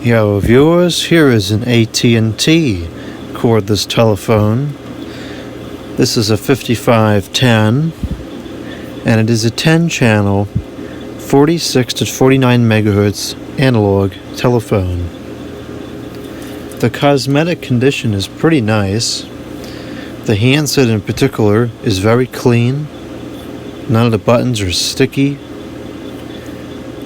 Yo viewers, here is an AT&T cordless telephone. This is a 5510 and it is a 10 channel 46 to 49 megahertz analog telephone. The cosmetic condition is pretty nice. The handset in particular is very clean. None of the buttons are sticky.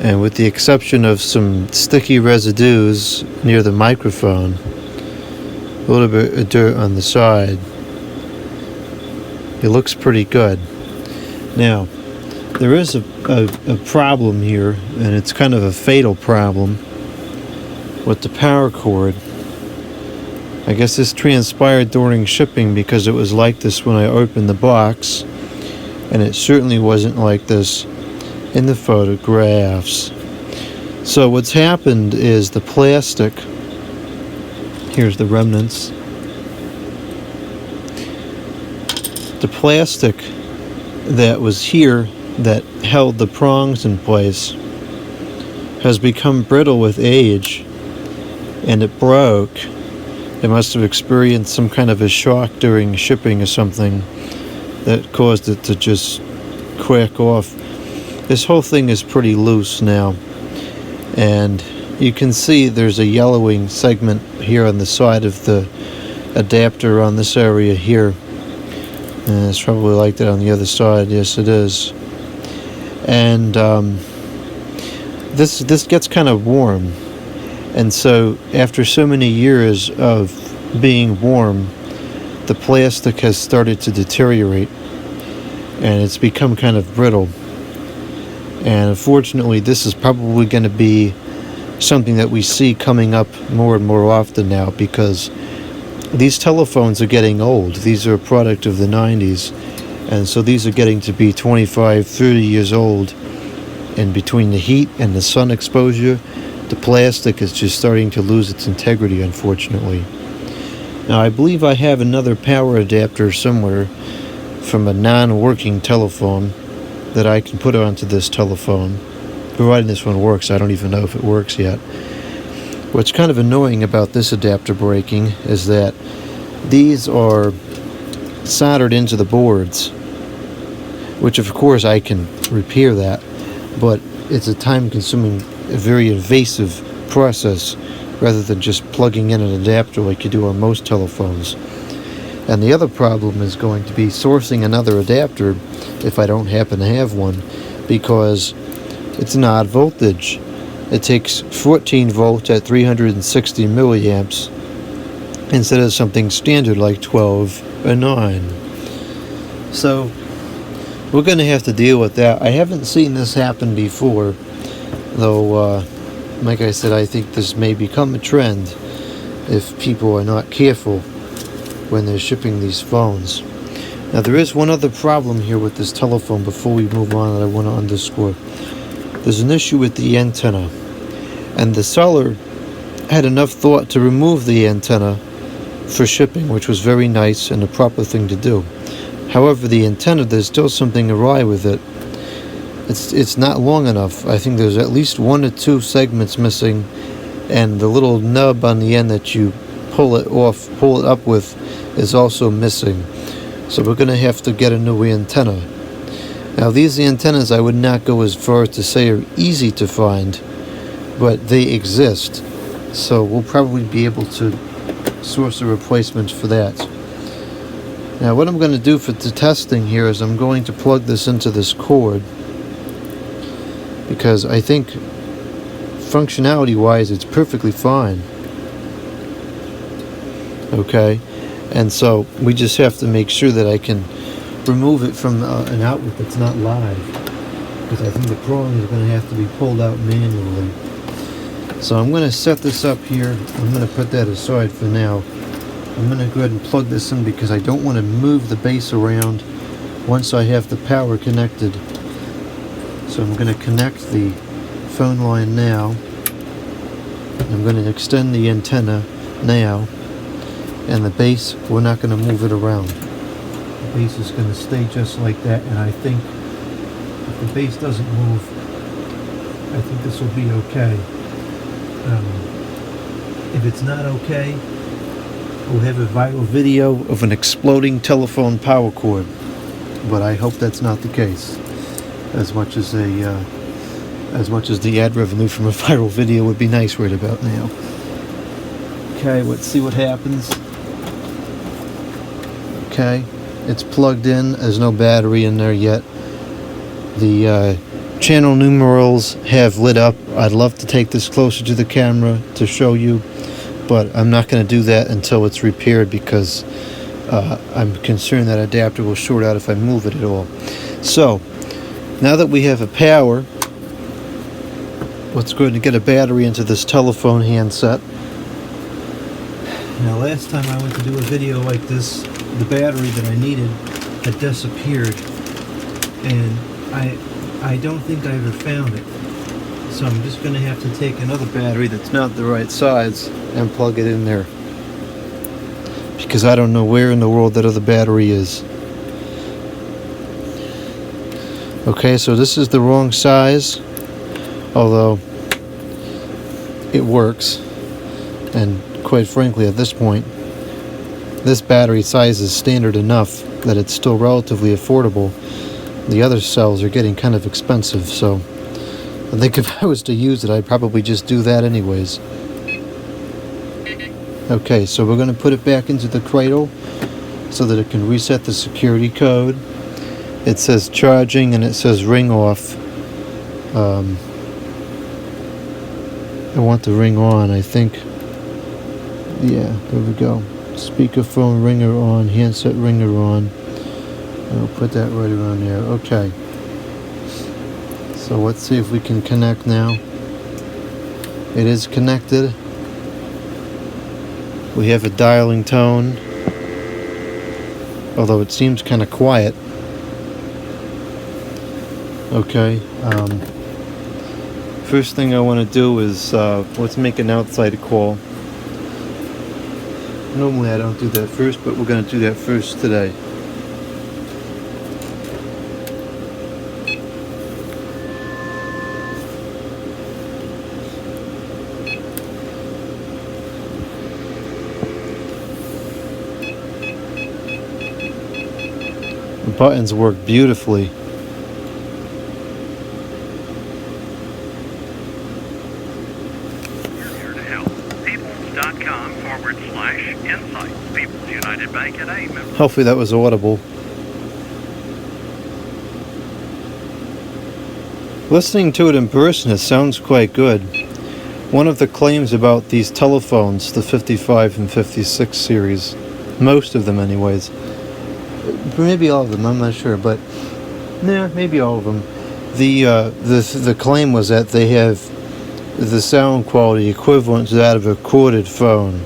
And with the exception of some sticky residues near the microphone, a little bit of dirt on the side, it looks pretty good. Now, there is a problem here, and it's kind of a fatal problem with the power cord. I guess this transpired during shipping because it was like this when I opened the box, and it certainly wasn't like this in the photographs. So what's happened is the plastic, here's the remnants, the plastic that was here that held the prongs in place has become brittle with age, and it broke. It must have experienced some kind of a shock during shipping or something that caused it to just crack off. This whole thing is pretty loose now, and you can see there's a yellowing segment here on the side of the adapter on this area here. And it's probably like that on the other side. Yes, it is. And this gets kind of warm, and so after so many years of being warm, the plastic has started to deteriorate, and it's become kind of brittle. And unfortunately, this is probably going to be something that we see coming up more and more often now, because these telephones are getting old. These are a product of the 90s, and so these are getting to be 25, 30 years old. And between the heat and the sun exposure, the plastic is just starting to lose its integrity, unfortunately. Now, I believe I have another power adapter somewhere from a non-working telephone that I can put onto this telephone, providing this one works. I don't even know if it works yet. What's kind of annoying about this adapter breaking is that these are soldered into the boards, which of course I can repair that, but it's a time-consuming, very invasive process rather than just plugging in an adapter like you do on most telephones. And the other problem is going to be sourcing another adapter if I don't happen to have one, because it's an odd voltage. It takes 14 volts at 360 milliamps instead of something standard like 12 or 9. So we're going to have to deal with that. I haven't seen this happen before, though, like I said, I think this may become a trend if people are not careful when they're shipping these phones. Now, there is one other problem here with this telephone before we move on that I want to underscore. There's an issue with the antenna, and the seller had enough thought to remove the antenna for shipping, which was very nice and the proper thing to do. However, the antenna, there's still something awry with it. It's not long enough. I think there's at least 1 or 2 segments missing, and the little nub on the end that you pull it up with is also missing. So we're going to have to get a new antenna. Now, these antennas, I would not go as far as to say are easy to find, but they exist. So we'll probably be able to source a replacement for that. Now, what I'm going to do for the testing here is I'm going to plug this into this cord, because I think functionality-wise it's perfectly fine. Okay, and so we just have to make sure that I can remove it from an outlet that's not live, because I think the prong is going to have to be pulled out manually. So I'm going to set this up here. I'm going to put that aside for now. I'm going to go ahead and plug this in because I don't want to move the base around once I have the power connected. So I'm going to connect the phone line now. I'm going to extend the antenna now, and the base, we're not going to move it around. The base is going to stay just like that, and I think if the base doesn't move, I think this will be okay. If it's not okay, we'll have a viral video of an exploding telephone power cord. But I hope that's not the case. As much as the ad revenue from a viral video would be nice right about now. Okay, let's see what happens. Okay, it's plugged in. There's no battery in there yet. The channel numerals have lit up. I'd love to take this closer to the camera to show you, but I'm not going to do that until it's repaired because I'm concerned that adapter will short out if I move it at all. So, now that we have a power, let's go ahead and get a battery into this telephone handset. Now, last time I went to do a video like this, the battery that I needed had disappeared, and I don't think I ever found it. So I'm just going to have to take another battery that's not the right size and plug it in there, because I don't know where in the world that other battery is. Okay, so this is the wrong size, although it works, and quite frankly at this point this battery size is standard enough that it's still relatively affordable. The other cells are getting kind of expensive, so I think if I was to use it I'd probably just do that anyways. Okay, so we're going to put it back into the cradle so that it can reset the security code. It says charging and it says ring off. I want the ring on, I think. Yeah, there we go. Speakerphone ringer on, handset ringer on. I'll put that right around there. Okay. So let's see if we can connect now. It is connected. We have a dialing tone, although it seems kind of quiet. Okay. First thing I want to do is let's make an outside call. Normally I don't do that first, but we're going to do that first today. The buttons work beautifully. Hopefully that was audible. Listening to it in person, it sounds quite good. One of the claims about these telephones, the 55 and 56 series, most of them anyways, maybe all of them, I'm not sure, but yeah, maybe all of them. The claim was that they have the sound quality equivalent to that of a corded phone,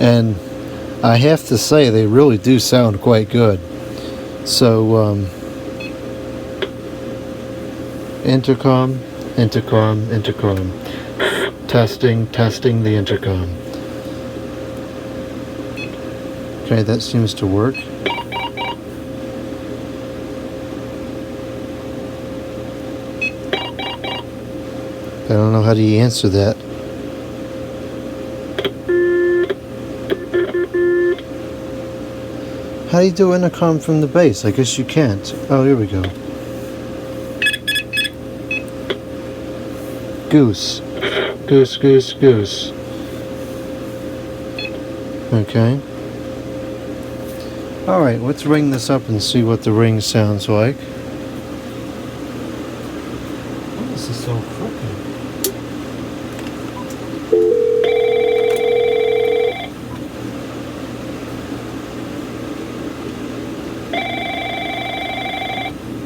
and I have to say they really do sound quite good. So intercom, testing the intercom. Okay, that seems to work. I don't know how do you answer that. How do you do intercom from the base? I guess you can't. Oh, here we go. Goose. Goose, goose, goose. Okay. Alright, let's ring this up and see what the ring sounds like. Oh, this is so crooked.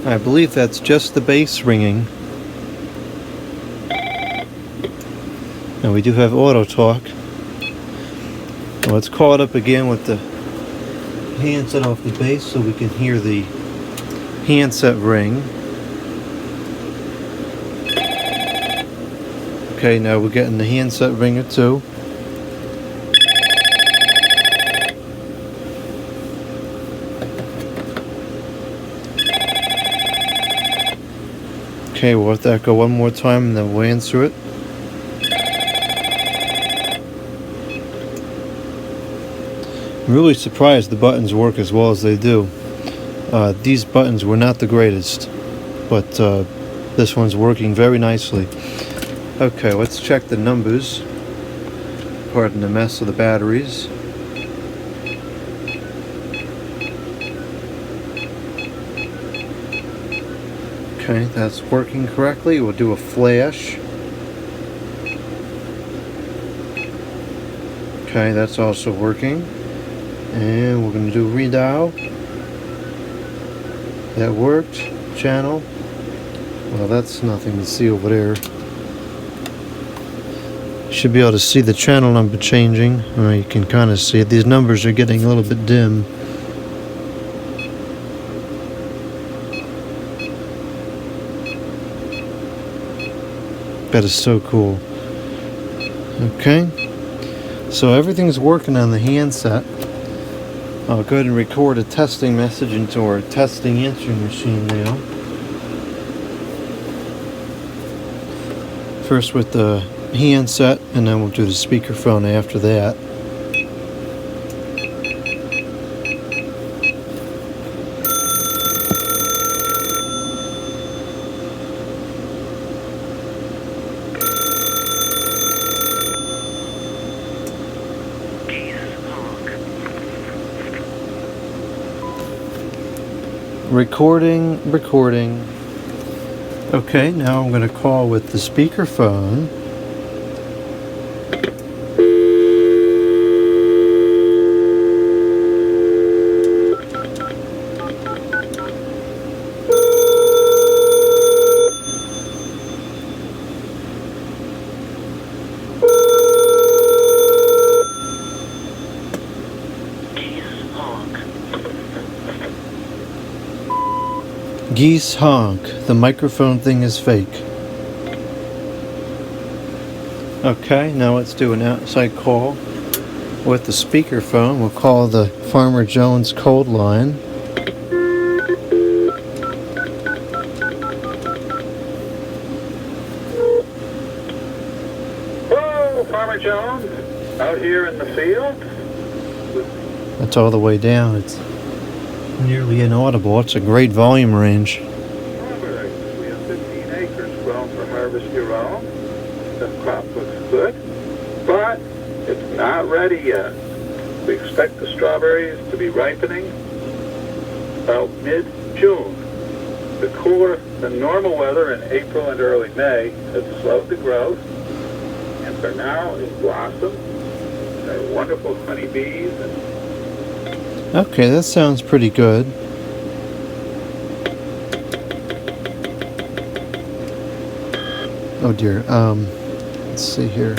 I believe that's just the bass ringing. And we do have auto talk. Let's call it up again with the handset off the base so we can hear the handset ring. Okay, now we're getting the handset ringer too. Okay, we'll let that go one more time and then we'll answer it. I'm really surprised the buttons work as well as they do. These buttons were not the greatest, but this one's working very nicely. Okay, let's check the numbers. Pardon the mess of the batteries. Okay, that's working correctly. We'll do a flash. Okay, that's also working. And we're going to do redial. That worked. Channel. Well, that's nothing to see over there. Should be able to see the channel number changing. You can kind of see it. These numbers are getting a little bit dim. That is so cool. Okay, so everything's working on the handset. I'll go ahead and record a testing message into our testing answering machine now. First with the handset, and then we'll do the speakerphone after that. Recording. Okay, now I'm going to call with the speakerphone. Geese honk. The microphone thing is fake. Okay, now let's do an outside call with the speakerphone. We'll call the Farmer Jones cold line. Hello, Farmer Jones. Out here in the field? That's all the way down. It's nearly inaudible. It's a great volume range. Strawberries. We have 15 acres grown for harvest year round. The crop looks good, but it's not ready yet. We expect the strawberries to be ripening about mid-June. The cooler than normal weather in April and early May has slowed the growth, and for now in blossom. There are wonderful honeybees and Okay, that sounds pretty good. Oh dear. Let's see here.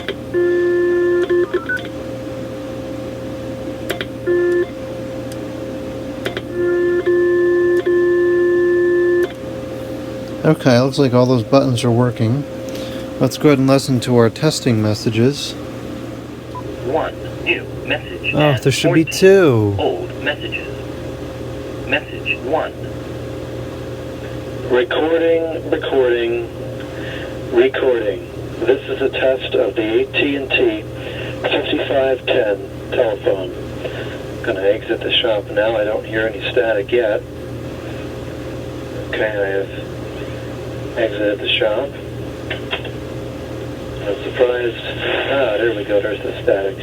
Okay, looks like all those buttons are working. Let's go ahead and listen to our testing messages. One new message. Oh, there should be two. Old messages. Message 1. Recording. This is a test of the AT&T 5510 telephone. I'm going to exit the shop now. I don't hear any static yet. Okay, I have exited the shop. I'm surprised. There we go. There's the static.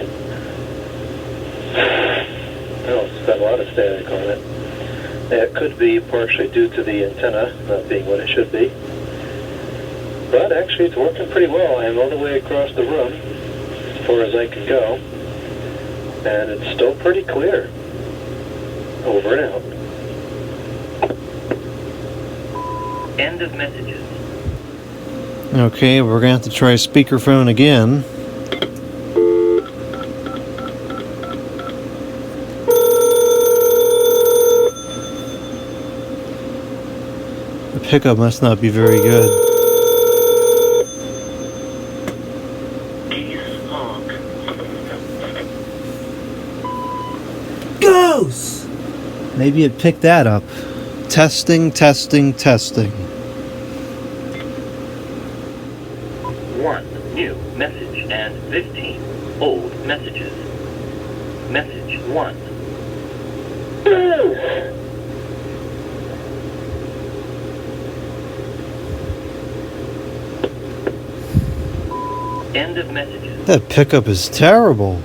Oh, it's got a lot of static on it. That could be partially due to the antenna not being what it should be. But actually it's working pretty well. I am all the way across the room as far as I can go. And it's still pretty clear. Over and out. End of messages. Okay, we're going to have to try speakerphone again. The pickup must not be very good. Ghost! Maybe it picked that up. Testing. 1 new message and 15 old messages. Message 1. End of messages. That pickup is terrible.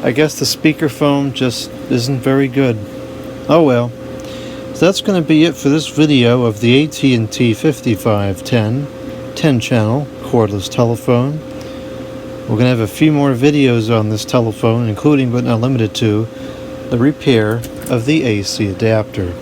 I guess the speakerphone just isn't very good. Oh well. So that's going to be it for this video of the AT&T 5510 10-channel cordless telephone. We're going to have a few more videos on this telephone, including but not limited to the repair of the AC adapter.